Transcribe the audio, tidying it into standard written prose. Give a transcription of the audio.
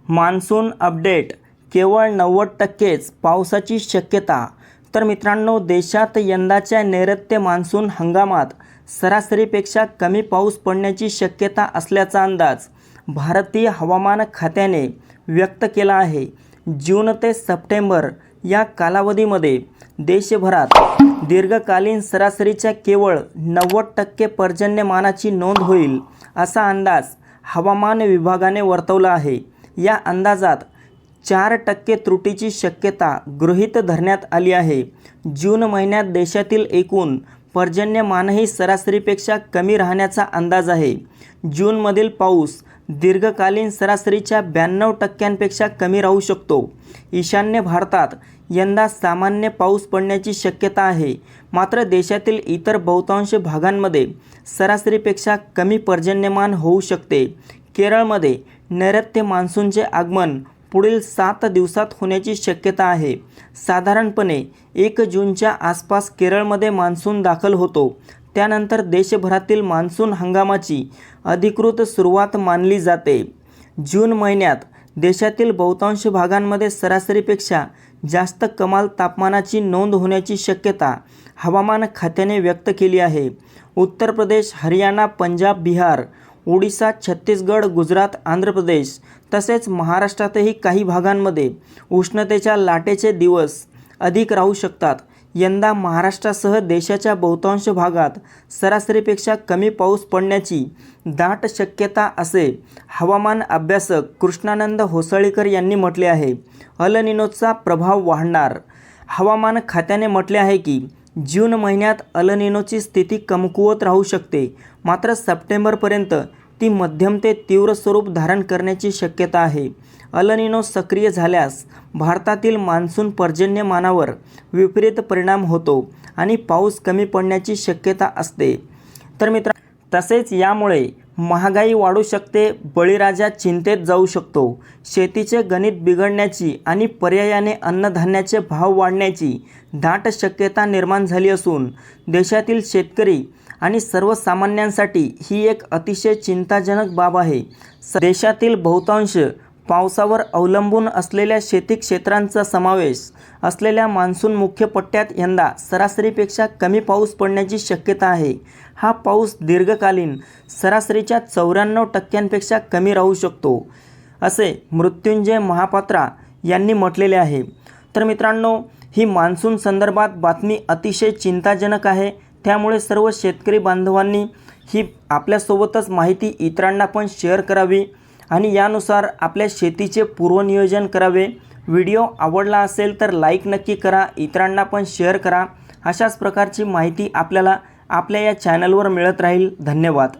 Monsoon update केवळ 90%च पावसाची शक्यता। तर मित्रांनो, देशात यंदाच्या नैऋत्य मान्सून हंगामात सरासरीपेक्षा कमी पाऊस पडण्याची शक्यता असल्याचा अंदाज भारतीय हवामान खात्याने व्यक्त केला आहे। जून ते सप्टेंबर या कालावधीमध्ये देशभरात दीर्घकालीन सरासरीच्या केवळ 90% पर्जन्यमानाची नोंद होईल असा अंदाज हवामान विभागाने वर्तवला आहे। या अंदाजात 4% त्रुटीची शक्यता गृहीत धरण्यात आली आहे। जून महिन्यात देशातील एकूण पर्जन्यमानही सरासरीपेक्षा कमी राहण्याचा अंदाज आहे। जूनमधील पाऊस दीर्घकालीन सरासरीच्या 92%पेक्षा कमी राहू शकतो। ईशान्य भारतात यंदा सामान्य पाऊस पडण्याची शक्यता आहे, मात्र देशातील इतर बहुतांश भागांमध्ये सरासरीपेक्षा कमी पर्जन्यमान होऊ शकते। केरळमध्ये नैऋत्य मान्सूनचे आगमन पुढील 7 दिवसात होण्याची शक्यता आहे। साधारणपणे 1 जूनच्या आसपास केरळमध्ये मान्सून दाखल होतो। त्यानंतर देशभरातील मान्सून हंगामाची अधिकृत सुरुवात मानली जाते। जून महिन्यात देशातील बहुतांश भागांमध्ये सरासरीपेक्षा जास्त कमाल तापमानाची नोंद होण्याची शक्यता हवामान खात्याने व्यक्त केली आहे। उत्तर प्रदेश, हरियाणा, पंजाब, बिहार, ओडिशा, छत्तीसगड, गुजरात, आंध्र प्रदेश तसेच महाराष्ट्रातही काही भागांमध्ये उष्णतेच्या लाटेचे दिवस अधिक राहू शकतात। यंदा महाराष्ट्रासह देशाच्या बहुतांश भागात सरासरीपेक्षा कमी पाऊस पडण्याची दाट शक्यता असे हवामान अभ्यासक कृष्णानंद होसळीकर यांनी म्हटले आहे। अल निनोचा प्रभाव वाढणार। हवामान खात्याने म्हटले आहे की जून महिन्यात अल निनोची स्थिती कमकुवत राहू शकते, मात्र सप्टेंबरपर्यंत ती मध्यम ते तीव्र स्वरूप धारण करण्याची शक्यता आहे। अल निनो सक्रिय झाल्यास भारतातील मान्सून पर्जन्यमानावर विपरीत परिणाम होतो आणि पाऊस कमी पडण्याची शक्यता असते। तर तसेच यामुळे महागाई वाढू शकते, बळीराजा चिंतेत जाऊ शकतो। शेतीचे गणित बिघडण्याची आणि पर्यायाने अन्नधान्याचे भाव वाढण्याची दाट शक्यता निर्माण झाली असून देशातील शेतकरी आणि सर्वसामान्यांसाठी ही एक अतिशय चिंताजनक बाब आहे। देशातील बहुतांश पावसावर अवलंबून असलेल्या शेती क्षेत्रांचा समावेश असलेल्या मान्सून मुख्य पट्ट्यात यंदा सरासरीपेक्षा कमी पाऊस पडण्याची शक्यता आहे। हा पाऊस दीर्घकालीन सरासरीच्या 94%पेक्षा कमी राहू शकतो, असे मृत्युंजय महापात्रा यांनी म्हटलेले आहे। तर मित्रांनो, ही मान्सून संदर्भात बातमी अतिशय चिंताजनक आहे। त्यामुळे सर्व शेतकरी बांधवांनी ही आपल्यासोबतच माहिती इतरांना पण शेअर करावी आणि यानुसार आपल्या शेतीचे पूर्वनियोजन करावे। व्हिडिओ आवडला असेल तर लाईक नक्की करा, इतरांना पण शेअर करा। अशाच प्रकारची माहिती आपल्याला आपल्या या चॅनलवर मिळत राहील। धन्यवाद।